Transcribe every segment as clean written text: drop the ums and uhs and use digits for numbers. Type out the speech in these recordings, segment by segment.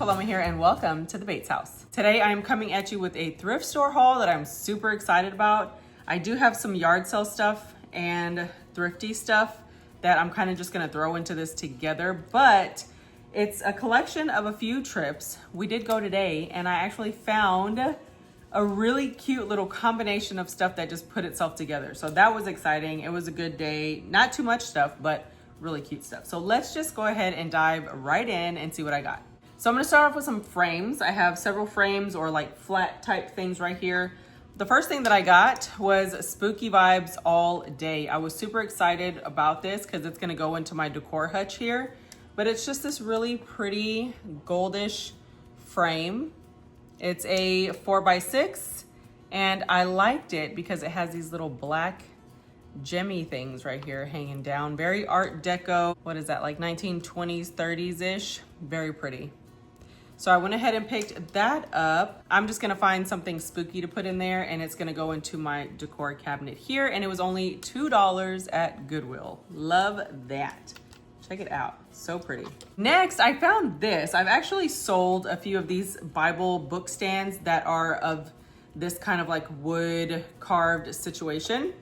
Paloma here and welcome to the Bates House. Today I'm coming at you with a thrift store haul that I'm super excited about. I do have some yard sale stuff and thrifty stuff that I'm kind of just gonna throw into this together, but it's a collection of a few trips. We did go today and I actually found a really cute little combination of stuff that just put itself together. So that was exciting. It was a good day. Not too much stuff, but really cute stuff. So let's just go ahead and dive right in and see what I got. So I'm gonna start off with some frames. I have several frames or like flat type things right here. The first thing that I got was spooky vibes all day. I was super excited about this because it's gonna go into my decor hutch here, but it's just this really pretty goldish frame. It's a 4x6 and I liked it because it has these little black gemmy things right here hanging down. Very art deco. What is that, like 1920s, 30s-ish? Very pretty. So I went ahead and picked that up. I'm just gonna find something spooky to put in there and it's gonna go into my decor cabinet here, and it was only $2 at Goodwill. Love that. Check it out, so pretty. Next, I found this. I've actually sold a few of these Bible book stands that are of this kind of like wood carved situation.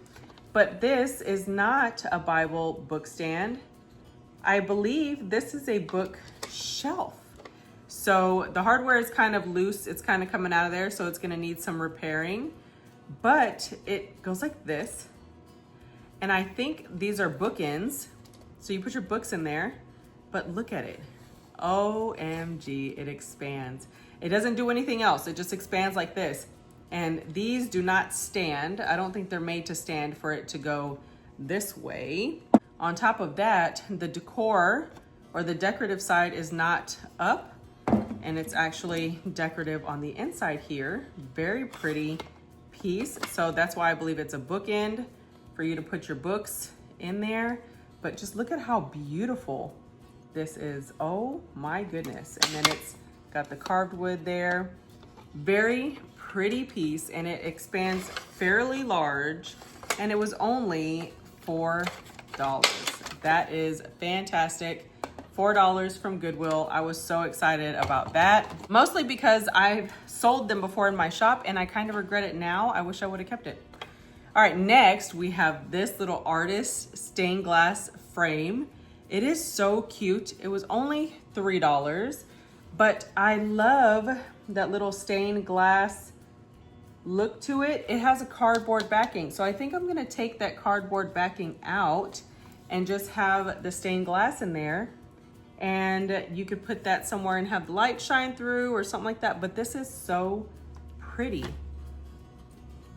But this is not a Bible book stand. I believe this is a bookshelf. So the hardware is kind of loose. It's kind of coming out of there, so it's gonna need some repairing. But it goes like this. And I think these are bookends. So you put your books in there, but look at it. OMG, it expands. It doesn't do anything else. It just expands like this. And these do not stand. I don't think they're made to stand for it to go this way. On top of that, the decor or the decorative side is not up, and it's actually decorative on the inside here. Very pretty piece. So that's why I believe it's a bookend for you to put your books in there. But just look at how beautiful this is. Oh my goodness. And then it's got the carved wood there. Very pretty piece, and it expands fairly large, and it was only $4. That is fantastic. $4 from Goodwill. I was so excited about that, mostly because I've sold them before in my shop and I kind of regret it now. I wish I would have kept it. All right, next we have this little artist stained glass frame. It is so cute. It was only $3, but I love that little stained glass look to it. It has a cardboard backing. So I think I'm gonna take that cardboard backing out and just have the stained glass in there. And you could put that somewhere and have the light shine through or something like that. But this is so pretty.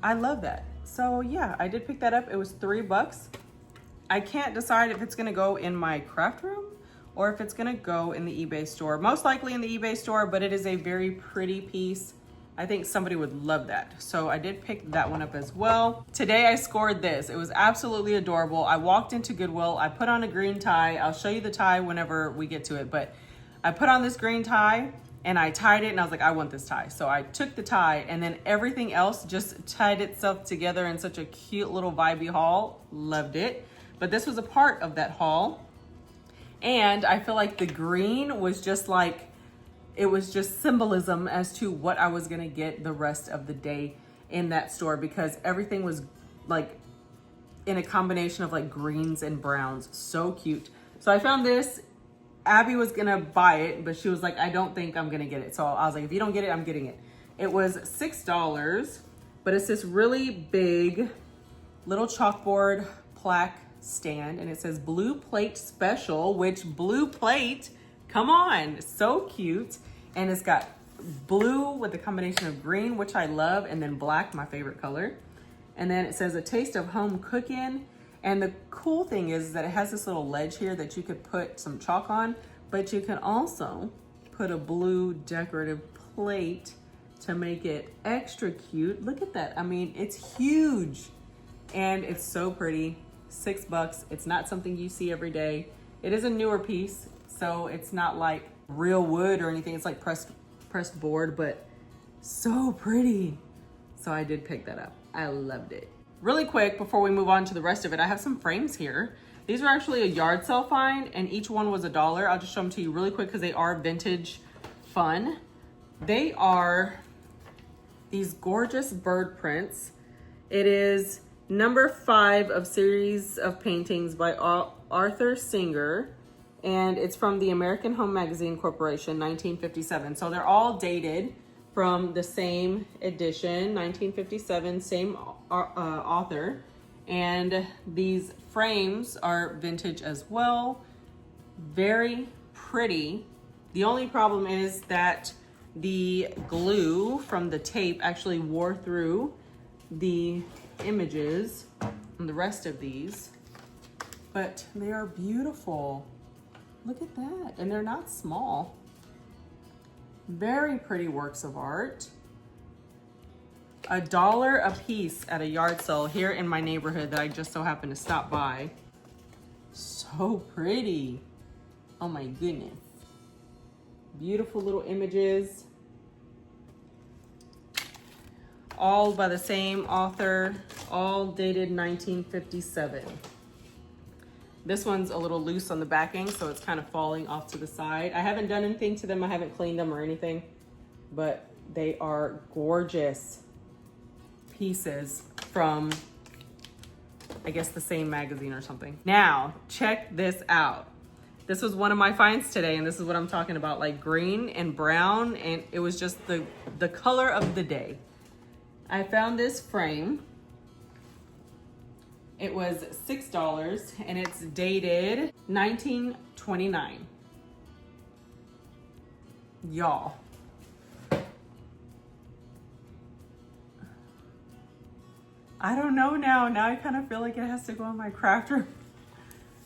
I love that. So yeah, I did pick that up. It was $3. I can't decide if it's gonna go in my craft room or if it's gonna go in the eBay store. Most likely in the eBay store, but it is a very pretty piece. I think somebody would love that. So I did pick that one up as well. Today I scored this. It was absolutely adorable. I walked into Goodwill, I put on a green tie. I'll show you the tie whenever we get to it, but I put on this green tie and I tied it and I was like, I want this tie. So I took the tie and then everything else just tied itself together in such a cute little vibey haul. Loved it. But this was a part of that haul. And I feel like the green was just like, it was just symbolism as to what I was gonna get the rest of the day in that store, because everything was like in a combination of like greens and browns. So cute. So I found this. Abby was gonna buy it, but she was like, I don't think I'm gonna get it. So I was like, if you don't get it, I'm getting it. It was $6, but it's this really big little chalkboard plaque stand, and it says blue plate special, which blue plate, come on, so cute. And it's got blue with a combination of green, which I love, and then black, my favorite color. And then it says a taste of home cooking. And the cool thing is that it has this little ledge here that you could put some chalk on, but you can also put a blue decorative plate to make it extra cute. Look at that. I mean, it's huge and it's so pretty. $6. It's not something you see every day. It is a newer piece, so it's not like real wood or anything. It's like pressed board, but so pretty. So I did pick that up. I loved it. Really quick, before we move on to the rest of it, I have some frames here. These are actually a yard sale find, and each one was $1. I'll just show them to you really quick because they are vintage fun. They are these gorgeous bird prints. It is number 5 of series of paintings by Arthur Singer, and it's from the American Home Magazine Corporation, 1957. So they're all dated from the same edition, 1957, same author. And these frames are vintage as well. Very pretty. The only problem is that the glue from the tape actually wore through the images and the rest of these, but they are beautiful. Look at that. And they're not small. Very pretty works of art. $1 a piece at a yard sale here in my neighborhood that I just so happened to stop by. So pretty. Oh my goodness. Beautiful little images. All by the same author, all dated 1957. This one's a little loose on the backing, so it's kind of falling off to the side. I haven't done anything to them. I haven't cleaned them or anything, but they are gorgeous pieces from, I guess, the same magazine or something. Now, check this out. This was one of my finds today, and this is what I'm talking about, like green and brown, and it was just the color of the day. I found this frame. It was $6 and it's dated 1929. Y'all. I don't know now. Now I kind of feel like it has to go in my craft room.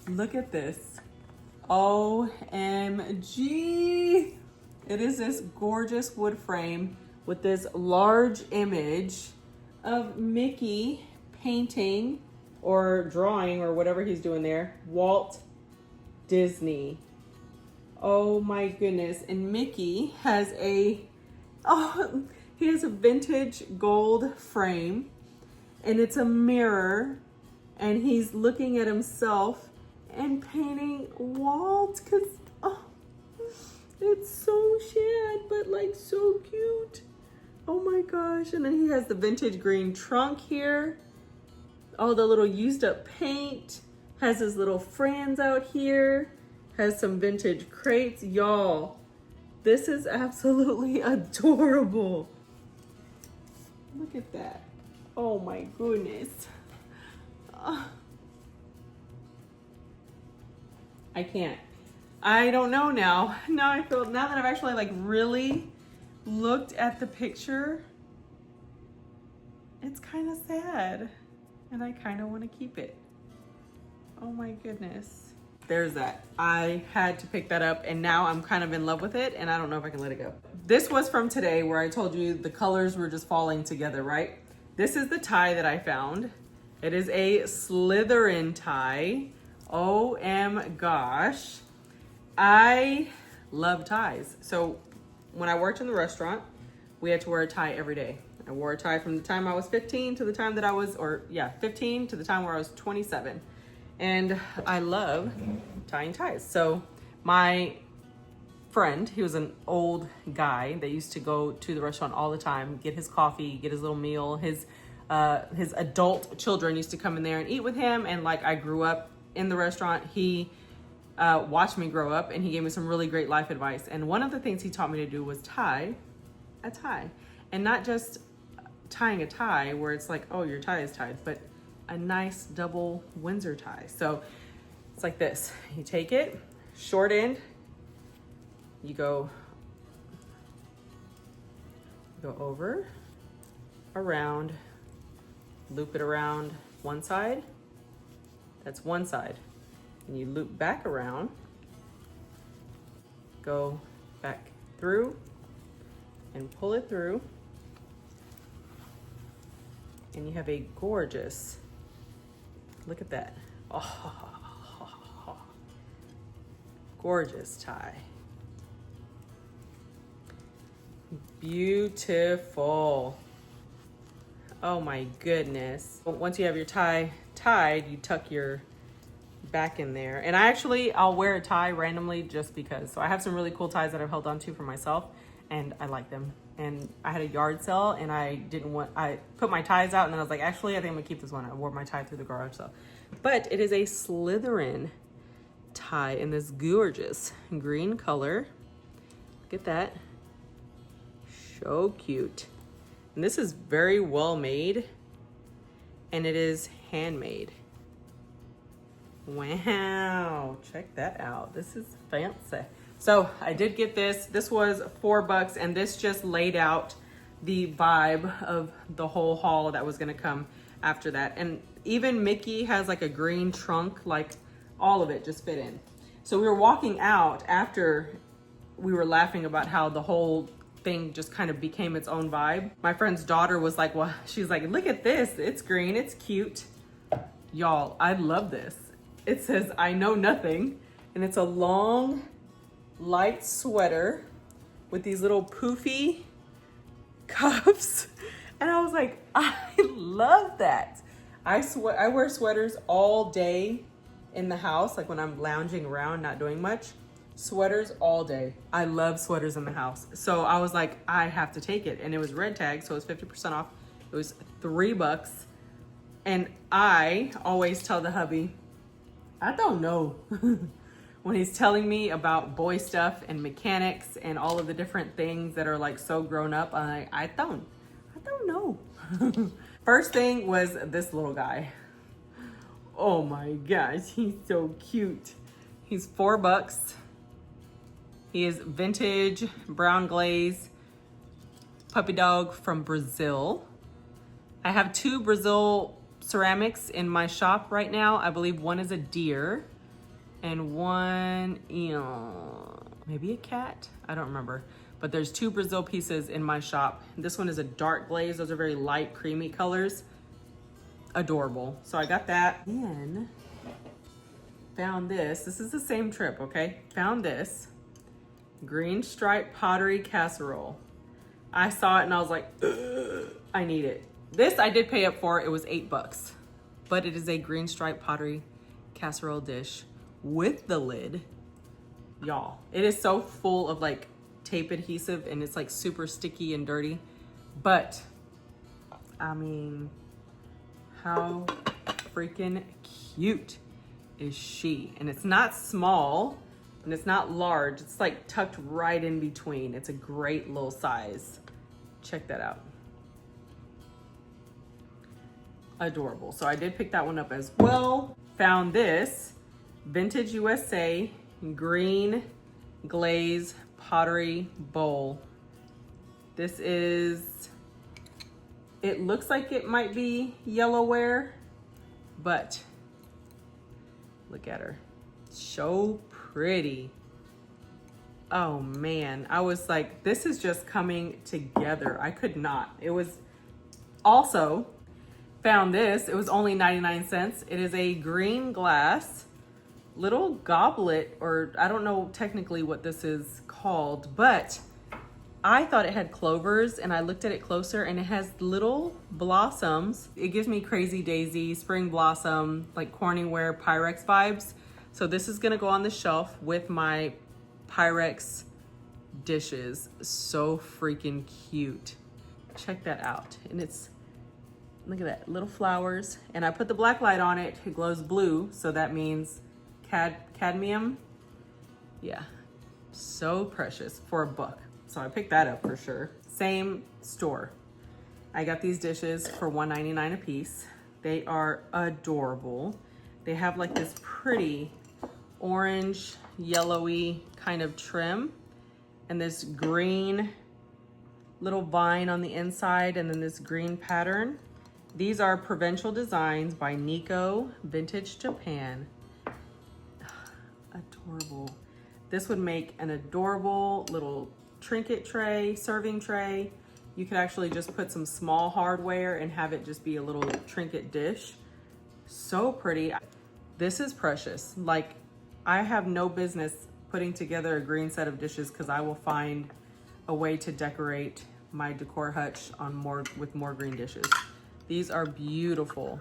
Look at this. OMG. It is this gorgeous wood frame with this large image of Mickey painting or drawing or whatever he's doing there, Walt Disney. Oh my goodness. And Mickey has he has a vintage gold frame, and it's a mirror, and he's looking at himself and painting Walt, because it's so sad, but like so cute. Oh my gosh. And then he has the vintage green trunk here. All the little used up paint. Has his little friends out here. Has some vintage crates. Y'all, this is absolutely adorable. Look at that. Oh my goodness. I can't. I don't know now. Now that I've actually like really looked at the picture, it's kind of sad. And I kind of want to keep it. Oh my goodness. There's that. I had to pick that up, and now I'm kind of in love with it, and I don't know if I can let it go. This was from today, where I told you the colors were just falling together, right? This is the tie that I found. It is a Slytherin tie. Gosh. I love ties. So when I worked in the restaurant, we had to wear a tie every day. I wore a tie from the time I was 15 to the time that I was, 15 to the time where I was 27. And I love tying ties. So my friend, he was an old guy that used to go to the restaurant all the time, get his coffee, get his little meal. His adult children used to come in there and eat with him. And like, I grew up in the restaurant. He watched me grow up, and he gave me some really great life advice. And one of the things he taught me to do was tie a tie, and not just tying a tie where it's like, oh, your tie is tied, but a nice double Windsor tie. So it's like this. You take it, short end, you go over, around, loop it around one side. That's one side. And you loop back around, go back through, and pull it through. And you have a gorgeous, look at that. Oh, gorgeous tie. Beautiful. Oh my goodness. Once you have your tie tied, you tuck your back in there. And I'll wear a tie randomly just because. So I have some really cool ties that I've held on to for myself and I like them. And I had a yard sale and I put my ties out and then I was like, actually, I think I'm gonna keep this one. I wore my tie through the garage sale. But it is a Slytherin tie in this gorgeous green color. Look at that. So cute. And this is very well made and it is handmade. Wow, check that out. This is fancy. So I did get this. This was $4 and this just laid out the vibe of the whole haul that was gonna come after that. And even Mickey has like a green trunk, like all of it just fit in. So we were walking out after we were laughing about how the whole thing just kind of became its own vibe. My friend's daughter was like, well, she's like, look at this, it's green, it's cute. Y'all, I love this. It says, I know nothing. And it's a long, light sweater with these little poofy cuffs. And I was like, I love that. I wear sweaters all day in the house, like when I'm lounging around, not doing much. Sweaters all day. I love sweaters in the house. So I was like, I have to take it. And it was red tag, so it was 50% off. It was $3. And I always tell the hubby, I don't know. When he's telling me about boy stuff and mechanics and all of the different things that are like so grown up, I don't know. First thing was this little guy. Oh my gosh, he's so cute. He's $4. He is vintage brown glaze puppy dog from Brazil. I have 2 Brazil ceramics in my shop right now. I believe one is a deer and one, maybe a cat. I don't remember, but there's 2 Brazil pieces in my shop. This one is a dark glaze. Those are very light, creamy colors. Adorable. So I got that. Then found this. This is the same trip, okay? Found this green stripe pottery casserole. I saw it and I was like, ugh, I need it. This I did pay up for. It was $8, but it is a green stripe pottery casserole dish with the lid. Y'all, it is so full of like tape adhesive and it's like super sticky and dirty. But I mean, how freaking cute is she? And it's not small and it's not large. It's like tucked right in between. It's a great little size. Check that out. Adorable. So I did pick that one up as well. Found this Vintage USA green glaze pottery bowl. This is, it looks like it might be yellowware, but look at her. So pretty. Oh man, I was like, this is just coming together. I could not. It was also found this. It was only 99 cents. It is a green glass little goblet, or I don't know technically what this is called, but I thought it had clovers and I looked at it closer and it has little blossoms. It gives me Crazy Daisy, Spring Blossom, like Corningware Pyrex vibes. So this is gonna go on the shelf with my Pyrex dishes. So freaking cute. Check that out. And it's, look at that, little flowers. And I put the black light on it. It glows blue, so that means cadmium. Yeah, so precious for $1. So I picked that up for sure. Same store. I got these dishes for $1.99 a piece. They are adorable. They have like this pretty orange, yellowy kind of trim and this green little vine on the inside and then this green pattern. These are Provincial Designs by Nico, Vintage Japan. Adorable. This would make an adorable little trinket tray, serving tray. You could actually just put some small hardware and have it just be a little trinket dish. So pretty. This is precious. Like, I have no business putting together a green set of dishes because I will find a way to decorate my decor hutch on with more green dishes. These are beautiful,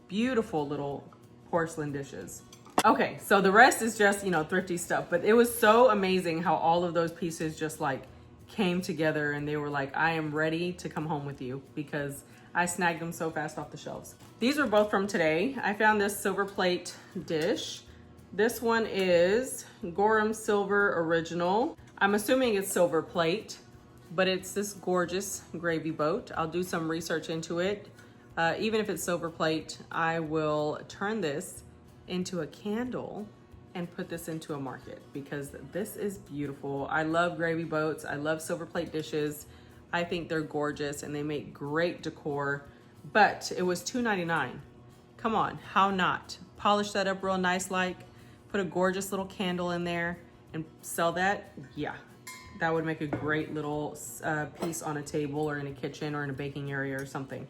beautiful little porcelain dishes. Okay, so the rest is just, you know, thrifty stuff, but it was so amazing how all of those pieces just like came together and they were like, I am ready to come home with you because I snagged them so fast off the shelves. These were both from today. I found this silver plate dish. This one is Gorham Silver Original. I'm assuming it's silver plate, but it's this gorgeous gravy boat. I'll do some research into it. Even if it's silver plate, I will turn this into a candle and put this into a market because this is beautiful. I love gravy boats. I love silver plate dishes. I think they're gorgeous and they make great decor, but it was $2.99. Come on, how not? Polish that up real nice, like put a gorgeous little candle in there and sell that. Yeah, that would make a great little piece on a table or in a kitchen or in a baking area or something.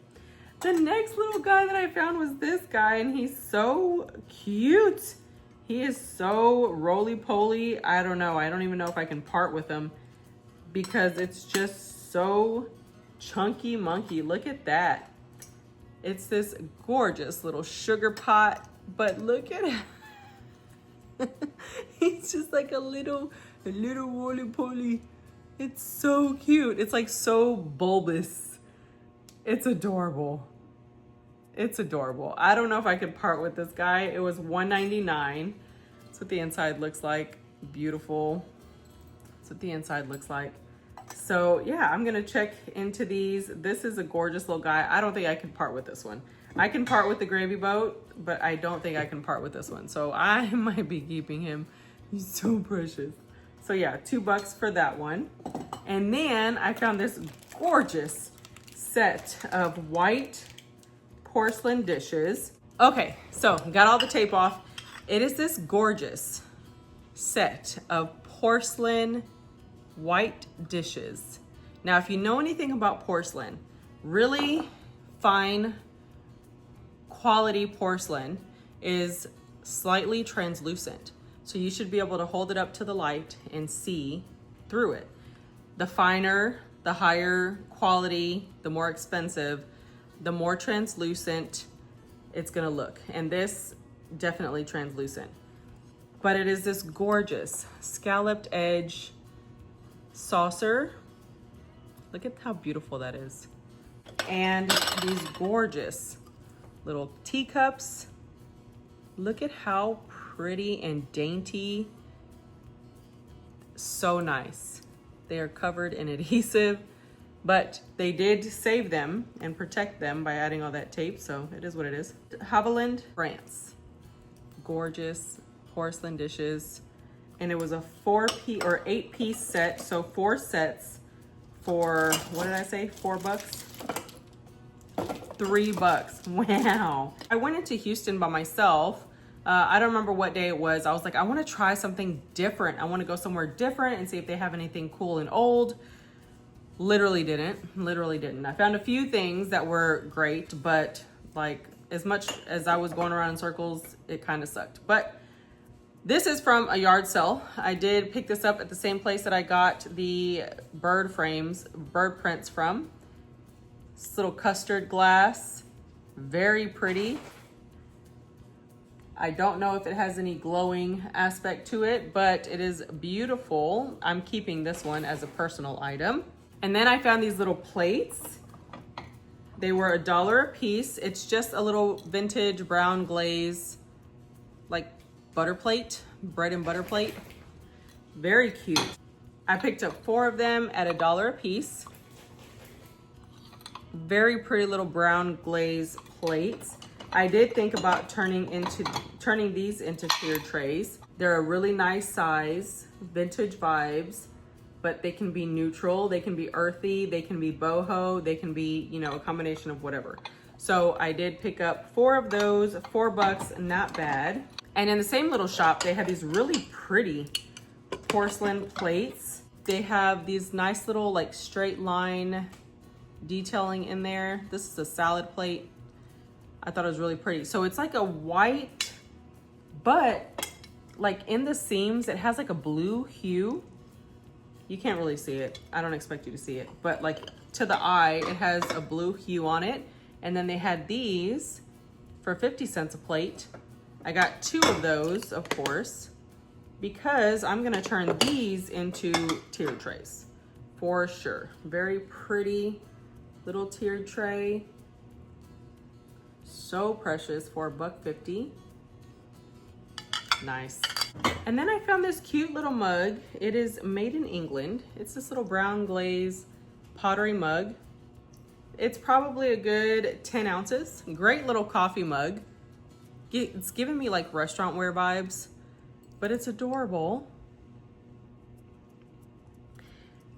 The next little guy that I found was this guy, and he's so cute. He is so roly-poly. I don't know. I don't even know if I can part with him because it's just so chunky monkey. Look at that. It's this gorgeous little sugar pot, but look at it. He's just like a little roly-poly. It's so cute. It's like so bulbous. It's adorable. It's adorable. I don't know if I could part with this guy. It was $1.99. That's what the inside looks like. Beautiful. That's what the inside looks like. So yeah, I'm gonna check into these. This is a gorgeous little guy. I don't think I can part with this one. I can part with the gravy boat, but I don't think I can part with this one. So I might be keeping him. He's so precious. So yeah, $2 for that one. And then I found this gorgeous set of white porcelain dishes. Okay, so got all the tape off. It is this gorgeous set of porcelain white dishes. Now, if you know anything about porcelain, really fine quality porcelain is slightly translucent. So you should be able to hold it up to the light and see through it. The finer, the higher quality, the more expensive, the more translucent it's gonna look. And this definitely translucent. But it is this gorgeous scalloped edge saucer. Look at how beautiful that is. And these gorgeous little teacups. Look at how pretty and dainty. So nice. They are covered in adhesive, but they did save them and protect them by adding all that tape, so it is what it is. Haviland, France. Gorgeous porcelain dishes. And it was a 4-piece or 8-piece set, so 4 sets for, what did I say, $4? $3. Wow. I went into Houston by myself. I don't remember what day it was. I was like, I want to try something different. I want to go somewhere different and see if they have anything cool and old. Literally didn't. I found a few things that were great, but like as much as I was going around in circles, it kind of sucked. But this is from a yard sale. I did pick this up at the same place that I got the bird prints from. This little custard glass, very pretty. I don't know if it has any glowing aspect to it, but it is beautiful. I'm keeping this one as a personal item. And then I found these little plates. They were $1 a piece. It's just a little vintage brown glaze, like butter plate, bread and butter plate. Very cute. I picked up 4 of them at $1 a piece. Very pretty little brown glaze plates. I did think about turning these into tiered trays. They're a really nice size, vintage vibes, but they can be neutral, they can be earthy, they can be boho, they can be, you know, a combination of whatever. So I did pick up 4 of those, $4, not bad. And in the same little shop, they had these really pretty porcelain plates. They have these nice little like straight line detailing in there. This is a salad plate. I thought it was really pretty. So it's like a white, but like in the seams, it has like a blue hue. You can't really see it. I don't expect you to see it, but like to the eye, it has a blue hue on it. And then they had these for 50 cents a plate. I got 2 of those, of course, because I'm gonna turn these into tiered trays for sure. Very pretty little tiered tray. So precious for $1.50. Nice. And then I found this cute little mug. It is made in England. It's this little brown glaze pottery mug. It's probably a good 10 ounces. Great little coffee mug. It's giving me like restaurant wear vibes, but it's adorable.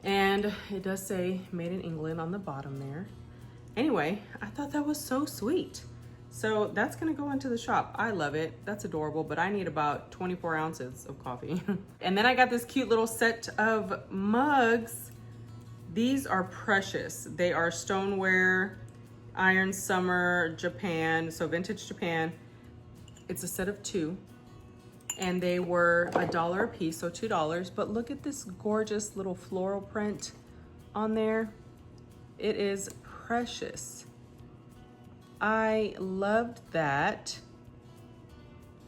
And it does say made in England on the bottom there. Anyway, I thought that was so sweet. So that's gonna go into the shop. I love it, that's adorable, but I need about 24 ounces of coffee. And then I got this cute little set of mugs. These are precious. They are Stonewear, Iron Summer, Japan, so vintage Japan. It's a set of 2. And they were $1 a piece, so $2. But look at this gorgeous little floral print on there. It is precious. I loved that.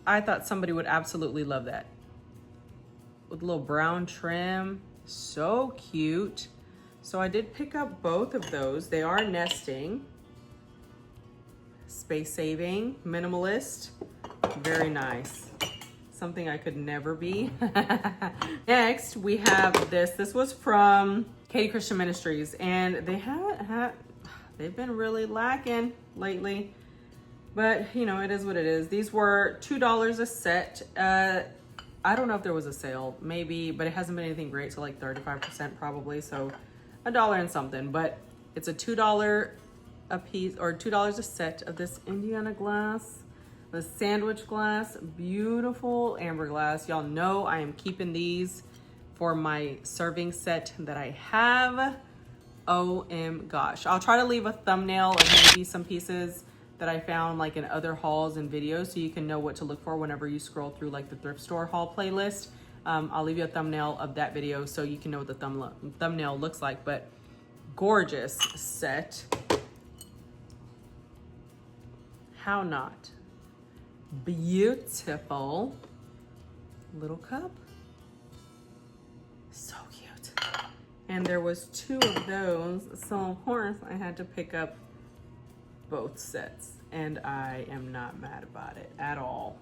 I thought somebody would absolutely love that. With a little brown trim, so cute. So I did pick up both of those. They are nesting. Space saving, minimalist, very nice. Something I could never be. Next, we have this. This was from Katie Christian Ministries, and they've been really lacking lately, but you know, it is what it is. These were $2 a set. I don't know if there was a sale, maybe, but it hasn't been anything great, so like 35% probably, so $1 and something, but it's a $2 a piece, or $2 a set of this Indiana glass. The sandwich glass, beautiful amber glass. Y'all know I am keeping these for my serving set that I have. OM gosh. I'll try to leave a thumbnail of maybe some pieces that I found like in other hauls and videos so you can know what to look for whenever you scroll through like the thrift store haul playlist. I'll leave you a thumbnail of that video so you can know what the thumbnail looks like, but gorgeous set. How not? Beautiful little cup, so cute. And there was 2 of those, so of course I had to pick up both sets, and I am not mad about it at all.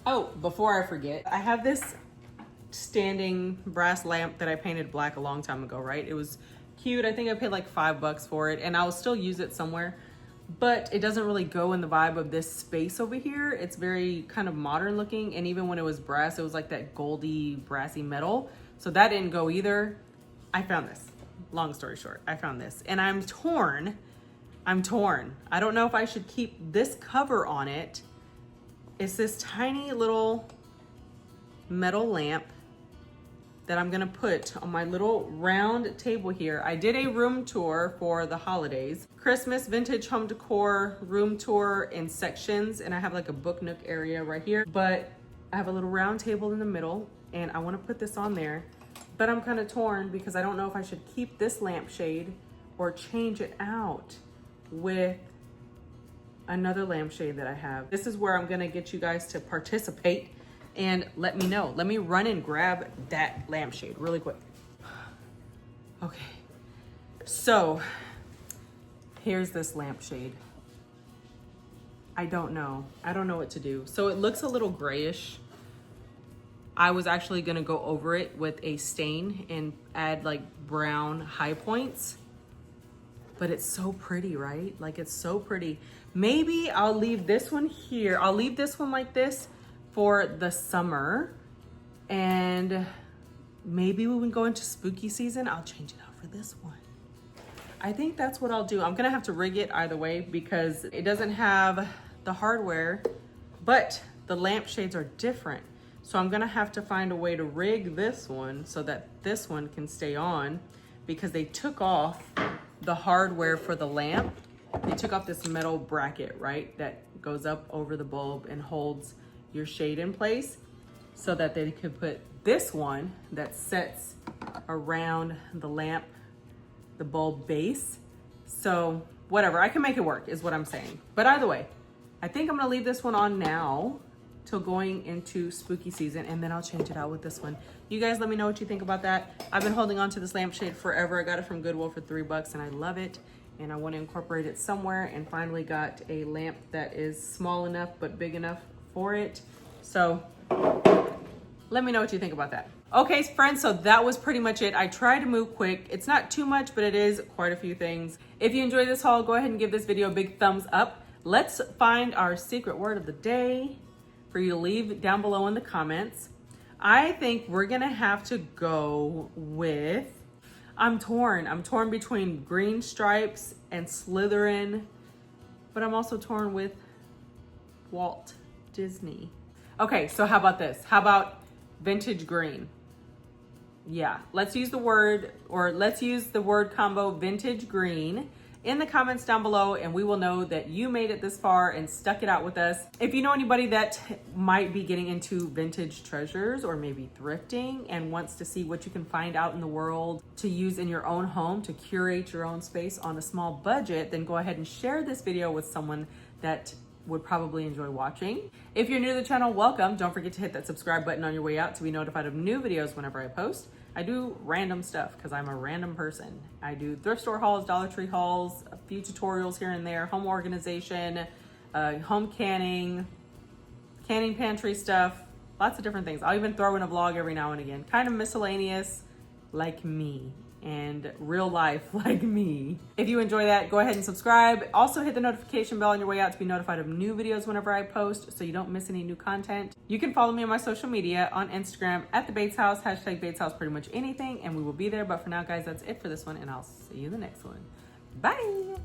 Oh, before I forget, I have this standing brass lamp that I painted black a long time ago, right? It was cute. I think I paid like $5 for it, and I'll still use it somewhere, but it doesn't really go in the vibe of this space over here. It's very kind of modern looking, and even when it was brass, it was like that goldy, brassy metal. So that didn't go either. I found this. Long story short, I found this, and I'm torn. I don't know if I should keep this cover on it. It's this tiny little metal lamp that I'm gonna put on my little round table here. I did a room tour for the holidays. Christmas vintage home decor room tour in sections, and I have like a book nook area right here, but I have a little round table in the middle, and I wanna put this on there, but I'm kind of torn because I don't know if I should keep this lampshade or change it out with another lampshade that I have. This is where I'm gonna get you guys to participate and let me know. Let me run and grab that lampshade really quick. Okay, so here's this lampshade. I don't know what to do. So it looks a little grayish. I was actually gonna go over it with a stain and add like brown high points, but it's so pretty, right? Like it's so pretty. Maybe I'll leave this one here. I'll leave this one like this for the summer, and maybe when we go into spooky season, I'll change it out for this one. I think that's what I'll do. I'm gonna have to rig it either way because it doesn't have the hardware, but the lampshades are different. So I'm gonna have to find a way to rig this one so that this one can stay on, because they took off the hardware for the lamp. They took off this metal bracket, right? That goes up over the bulb and holds your shade in place, so that they could put this one that sets around the lamp, the bulb base. So whatever, I can make it work is what I'm saying. But either way, I think I'm gonna leave this one on now till going into spooky season, and then I'll change it out with this one. You guys let me know what you think about that. I've been holding on to this lampshade forever. I got it from Goodwill for $3 and I love it. And I want to incorporate it somewhere, and finally got a lamp that is small enough but big enough for it. So let me know what you think about that. Okay, friends, so that was pretty much it. I tried to move quick. It's not too much, but it is quite a few things. If you enjoyed this haul, go ahead and give this video a big thumbs up. Let's find our secret word of the day for you to leave down below in the comments. I think we're gonna have to go with, I'm torn between green stripes and Slytherin, but I'm also torn with Walt Disney. Okay, so how about this? How about vintage green? Yeah, let's use the word combo vintage green in the comments down below, and we will know that you made it this far and stuck it out with us. If you know anybody that might be getting into vintage treasures or maybe thrifting and wants to see what you can find out in the world to use in your own home to curate your own space on a small budget, then go ahead and share this video with someone that would probably enjoy watching. If you're new to the channel, welcome. Don't forget to hit that subscribe button on your way out to be notified of new videos whenever I post. I do random stuff because I'm a random person. I do thrift store hauls, Dollar Tree hauls, a few tutorials here and there, home organization, home canning pantry stuff, lots of different things. I'll even throw in a vlog every now and again, kind of miscellaneous like me, and real life like me. If you enjoy that, go ahead and subscribe. Also hit the notification bell on your way out to be notified of new videos whenever I post so you don't miss any new content. You can follow me on my social media on Instagram at the Bates House, hashtag Bates House, pretty much anything, and we will be there. But for now, guys, that's it for this one, and I'll see you in the next one. Bye.